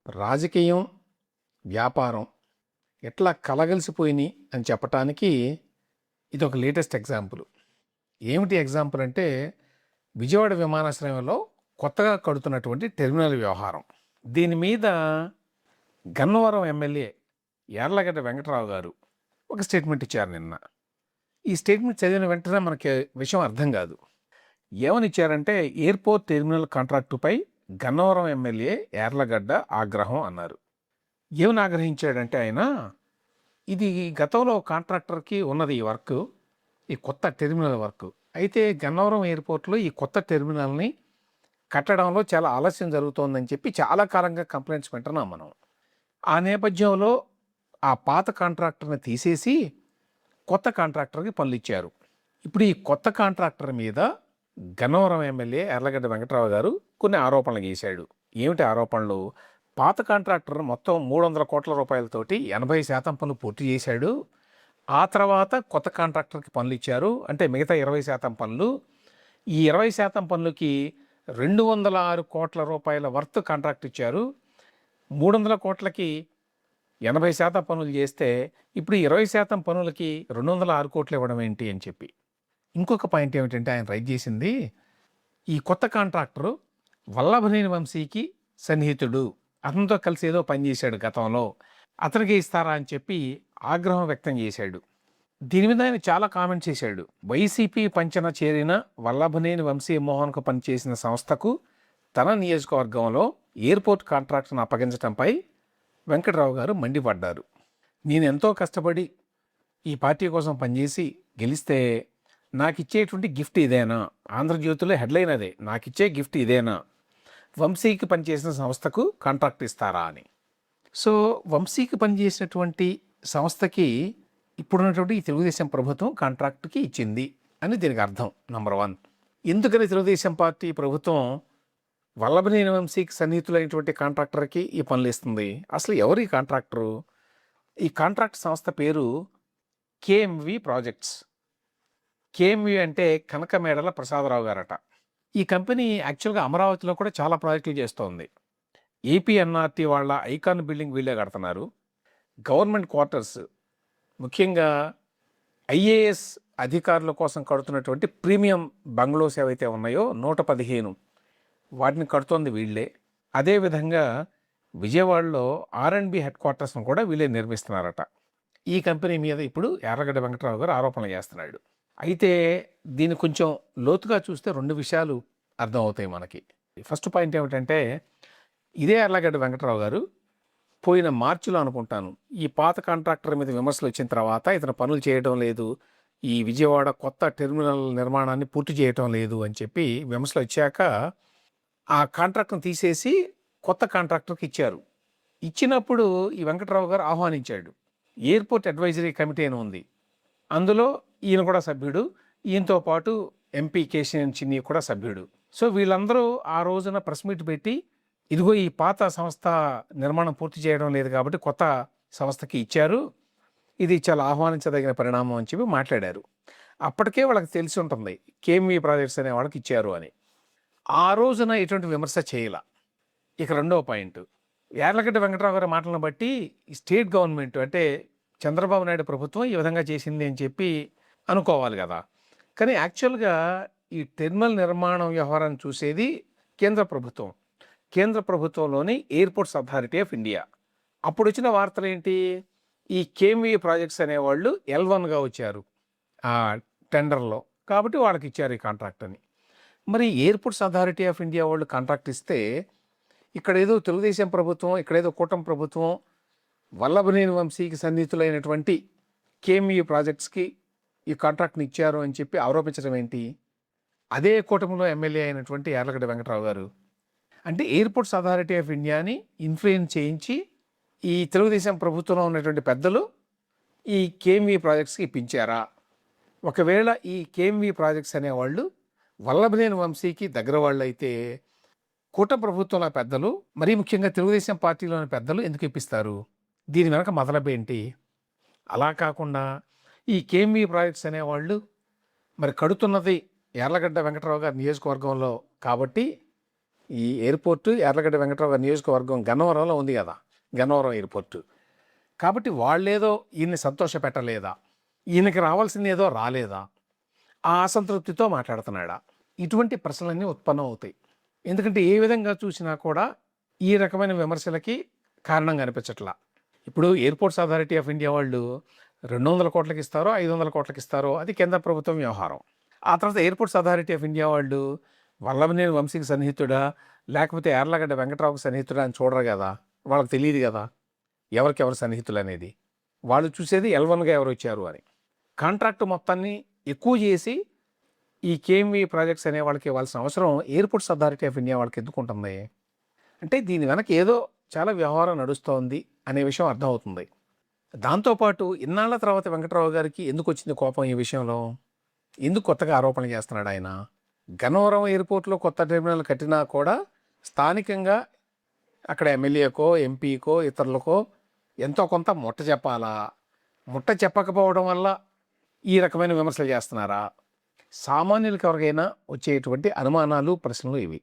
రాజకీయం, వ్యాపారం ఎట్లా కలగలిసిపోయినాయి అని చెప్పటానికి ఇదొక లేటెస్ట్ ఎగ్జాంపుల్. ఏమిటి ఎగ్జాంపుల్ అంటే విజయవాడ విమానాశ్రయంలో కొత్తగా కడుతున్నటువంటి టెర్మినల్ వ్యవహారం. దీని మీద గన్నవరం ఎమ్మెల్యే యార్లగడ్డ వెంకటరావు గారు ఒక స్టేట్మెంట్ ఇచ్చారు నిన్న. ఈ స్టేట్మెంట్ చదివిన వెంటనే మనకి విషయం అర్థం కాదు. ఏమని ఇచ్చారంటే ఎయిర్పోర్ట్ టెర్మినల్ కాంట్రాక్టుపై గన్నవరం ఎమ్మెల్యే యార్లగడ్డ ఆగ్రహం అన్నారు. ఏమని ఆగ్రహించాడంటే ఆయన, ఇది గతంలో కాంట్రాక్టర్కి ఉన్నది ఈ వర్క్, ఈ కొత్త టెర్మినల్ వర్క్. అయితే గన్నవరం ఎయిర్పోర్ట్లో ఈ కొత్త టెర్మినల్ని కట్టడంలో చాలా ఆలస్యం జరుగుతోందని చెప్పి చాలా కాలంగా కంప్లైంట్స్ వింటున్నాం మనం. ఆ నేపథ్యంలో ఆ పాత కాంట్రాక్టర్ని తీసేసి కొత్త కాంట్రాక్టర్కి పనులు ఇచ్చారు. ఇప్పుడు ఈ కొత్త కాంట్రాక్టర్ మీద గన్నవరం ఎమ్మెల్యే యార్లగడ్డ వెంకటరావు గారు కొన్ని ఆరోపణలు చేశాడు. ఏమిటి ఆరోపణలు? పాత కాంట్రాక్టర్ మొత్తం 300 కోట్ల రూపాయలతోటి 80% పనులు పూర్తి చేశాడు. ఆ తర్వాత కొత్త కాంట్రాక్టర్కి పనులు ఇచ్చారు. అంటే మిగతా 20% పనులు, ఈ 20% పనులకి 206 కోట్ల రూపాయల వర్త్ కాంట్రాక్ట్ ఇచ్చారు. 300 కోట్లకి 80% పనులు చేస్తే ఇప్పుడు 20% పనులకి 206 కోట్లు ఇవ్వడం ఏంటి అని చెప్పి. ఇంకొక పాయింట్ ఏమిటంటే ఆయన రైజ్ చేసింది, ఈ కొత్త కాంట్రాక్టరు వల్లభనేని వంశీకి సన్నిహితుడు, అతనితో కలిసి ఏదో పనిచేశాడు గతంలో, అతనికి ఇస్తారా అని చెప్పి ఆగ్రహం వ్యక్తం చేశాడు. దీని మీద ఆయన చాలా కామెంట్స్ చేశాడు. వైసీపీ పంచన చేరిన వల్లభనేని వంశీ మోహన్కు పనిచేసిన సంస్థకు తన నియోజకవర్గంలో ఎయిర్పోర్ట్ కాంట్రాక్ట్ను అప్పగించడంపై వెంకటరావు గారు మండిపడ్డారు. నేను ఎంతో కష్టపడి ఈ పార్టీ కోసం పనిచేసి గెలిస్తే నాకు ఇచ్చేటువంటి గిఫ్ట్ ఇదేనా? ఆంధ్రజ్యోతిలో హెడ్లైన్ అదే, నాకు ఇచ్చే గిఫ్ట్ ఇదేనా? వంశీకి పనిచేసిన సంస్థకు కాంట్రాక్ట్ ఇస్తారా అని. సో వంశీకి పనిచేసినటువంటి సంస్థకి ఇప్పుడున్నటువంటి ఈ తెలుగుదేశం ప్రభుత్వం కాంట్రాక్ట్కి ఇచ్చింది అని దీనికి అర్థం. నంబర్ 1, ఎందుకని తెలుగుదేశం పార్టీ ప్రభుత్వం వల్లభనేని వంశీకి సన్నిహితులైనటువంటి కాంట్రాక్టర్కి ఈ పనులు ఇస్తుంది? అసలు ఎవరు ఈ కాంట్రాక్టరు? ఈ కాంట్రాక్ట్ సంస్థ పేరు కేఎంవి ప్రాజెక్ట్స్. కేఎంవి అంటే కనకమేడల ప్రసాదరావు గారట. ఈ కంపెనీ యాక్చువల్గా అమరావతిలో కూడా చాలా ప్రాజెక్టులు చేస్తోంది. ఏపీఎన్ఆర్టీ వాళ్ళ ఐకాన్ బిల్డింగ్ వీళ్ళే కడుతున్నారు. గవర్నమెంట్ క్వార్టర్స్, ముఖ్యంగా ఐఏఎస్ అధికారుల కోసం కడుతున్నటువంటి ప్రీమియం బంగ్లోస్ ఏవైతే ఉన్నాయో 115 వాటిని కడుతోంది వీళ్ళే. అదేవిధంగా విజయవాడలో ఆర్ఎండ్బి హెడ్ క్వార్టర్స్ను కూడా వీళ్ళే నిర్మిస్తున్నారట. ఈ కంపెనీ మీద ఇప్పుడు యార్లగడ్డ వెంకటరావు గారు ఆరోపణలు చేస్తున్నాడు. అయితే దీన్ని కొంచెం లోతుగా చూస్తే 2 విషయాలు అర్థమవుతాయి మనకి. ఫస్ట్ పాయింట్ ఏమిటంటే, ఇదే యార్లగడ్డ వెంకటరావు గారు పోయిన మార్చిలో అనుకుంటాను ఈ పాత కాంట్రాక్టర్ మీద విమర్శలు వచ్చిన తర్వాత ఇతను పనులు చేయడం లేదు, ఈ విజయవాడ కొత్త టెర్మినల్ నిర్మాణాన్ని పూర్తి చేయటం లేదు అని చెప్పి విమర్శలు వచ్చాక ఆ కాంట్రాక్ట్ను తీసేసి కొత్త కాంట్రాక్టర్కి ఇచ్చారు. ఇచ్చినప్పుడు ఈ వెంకటరావు గారు ఆహ్వానించాడు. ఎయిర్పోర్ట్ అడ్వైజరీ కమిటీ అని ఉంది, అందులో ఈయన కూడా సభ్యుడు, ఈయనతో పాటు ఎంపీ కేశినేని చిన్ని కూడా సభ్యుడు. సో వీళ్ళందరూ ఆ రోజున ప్రెస్ మీట్ పెట్టి, ఇదిగో ఈ పాత సంస్థ నిర్మాణం పూర్తి చేయడం లేదు కాబట్టి కొత్త సంస్థకి ఇచ్చారు, ఇది చాలా ఆహ్వానించదగిన పరిణామం అని చెప్పి మాట్లాడారు. అప్పటికే వాళ్ళకి తెలిసి ఉంటుంది కేఎంవి ప్రాజెక్ట్స్ అనే వాళ్ళకి ఇచ్చారు అని. ఆ రోజున ఎటువంటి విమర్శ చేయాల. ఇక రెండవ పాయింట్, యార్లగడ్డ వెంకటరావు గారి మాటలను బట్టి స్టేట్ గవర్నమెంట్ అంటే చంద్రబాబు నాయుడు ప్రభుత్వం ఈ విధంగా చేసింది అని చెప్పి అనుకోవాలి కదా. కానీ యాక్చువల్గా ఈ టెర్మినల్ నిర్మాణం వ్యవహారాన్ని చూసేది కేంద్ర ప్రభుత్వం. కేంద్ర ప్రభుత్వంలోని ఎయిర్పోర్ట్స్ అథారిటీ ఆఫ్ ఇండియా. అప్పుడు వచ్చిన వార్తలు ఏంటి? ఈ కేఎంవి ప్రాజెక్ట్స్ అనేవాళ్ళు L1గా వచ్చారు ఆ టెండర్లో, కాబట్టి వాళ్ళకి ఇచ్చారు ఈ కాంట్రాక్ట్ అని. మరి ఎయిర్పోర్ట్స్ అథారిటీ ఆఫ్ ఇండియా వాళ్ళు కాంట్రాక్ట్ ఇస్తే ఇక్కడేదో తెలుగుదేశం ప్రభుత్వం, ఇక్కడేదో కూటమి ప్రభుత్వం వల్లభనేని వంశీకి సన్నిహితులైనటువంటి కేఎంవి ప్రాజెక్ట్స్కి ఈ కాంట్రాక్ట్ని ఇచ్చారు అని చెప్పి ఆరోపించడం ఏంటి? అదే కూటమిలో ఎమ్మెల్యే అయినటువంటి యార్లగడ్డ వెంకటరావు గారు అంటే ఎయిర్పోర్ట్స్ అథారిటీ ఆఫ్ ఇండియాని ఇన్ఫ్లుయెన్స్ చేయించి ఈ తెలుగుదేశం ప్రభుత్వంలో ఉన్నటువంటి పెద్దలు ఈ కేఎంవి ప్రాజెక్ట్స్కి ఇప్పించారా? ఒకవేళ ఈ కేఎంవి ప్రాజెక్ట్స్ అనేవాళ్ళు వల్లభనేని వంశీకి దగ్గర వాళ్ళు అయితే కూటమి ప్రభుత్వంలో పెద్దలు, మరీ ముఖ్యంగా తెలుగుదేశం పార్టీలోని పెద్దలు ఎందుకు ఇప్పిస్తారు? దీని వెనక మొదలబేంటి? అలా కాకుండా ఈ కేఎంవి ప్రాజెక్ట్స్ అనేవాళ్ళు మరి కడుతున్నది యార్లగడ్డ వెంకటరావు గారి నియోజకవర్గంలో కాబట్టి ఈ ఎయిర్పోర్టు యార్లగడ్డ వెంకట్రావు గారి నియోజకవర్గం గన్నవరంలో ఉంది కదా, గన్నవరం ఎయిర్పోర్టు. కాబట్టి వాళ్ళేదో ఈయన్ని సంతోష పెట్టలేదా, ఈయనకి రావాల్సింది ఏదో రాలేదా, ఆ అసంతృప్తితో మాట్లాడుతున్నాడా, ఇటువంటి ప్రశ్నలన్నీ ఉత్పన్నం అవుతాయి. ఎందుకంటే ఏ విధంగా చూసినా కూడా ఈ రకమైన విమర్శలకి కారణం కనిపించట్లా. ఇప్పుడు ఎయిర్పోర్ట్స్ అథారిటీ ఆఫ్ ఇండియా వాళ్ళు 200 కోట్లకి ఇస్తారో 500 కోట్లకి ఇస్తారో అది కేంద్ర ప్రభుత్వం వ్యవహారం. ఆ తర్వాత ఎయిర్పోర్ట్స్ అథారిటీ ఆఫ్ ఇండియా వాళ్ళు వల్లభనేని వంశీకి సన్నిహితుడా లేకపోతే యార్లగడ్డ వెంకట్రావుకి సన్నిహితుడా అని చూడరు కదా, వాళ్ళకి తెలియదు కదా ఎవరికెవరు సన్నిహితులు అనేది. వాళ్ళు చూసేది L1గా ఎవరు వచ్చారు అని. కాంట్రాక్ట్ మొత్తాన్ని ఎక్కువ చేసి ఈ కేఎంవి ప్రాజెక్ట్స్ అనే వాళ్ళకి ఇవ్వాల్సిన అవసరం ఎయిర్పోర్ట్స్ అథారిటీ ఆఫ్ ఇండియా వాళ్ళకి ఎందుకు ఉంటుంది అంటే దీని వెనక ఏదో చాలా వ్యవహారం నడుస్తోంది అనే విషయం అర్థమవుతుంది. దాంతోపాటు ఇన్నాళ్ల తర్వాత వెంకట్రావు గారికి ఎందుకు వచ్చింది కోపం ఈ విషయంలో, ఎందుకు కొత్తగా ఆరోపణలు చేస్తున్నాడు ఆయన. గన్నవరం ఎయిర్పోర్ట్లో కొత్త టెర్మినల్ కట్టినా కూడా స్థానికంగా అక్కడ ఎమ్మెల్యేకో ఎంపీకో ఇతరులకో ఎంతో కొంత ముట్ట చెప్పాలా, ముట్ట చెప్పకపోవడం వల్ల ఈ రకమైన విమర్శలు చేస్తున్నారా, సామాన్యులకు ఎవరికైనా వచ్చేటువంటి అనుమానాలు ప్రశ్నలు ఇవి.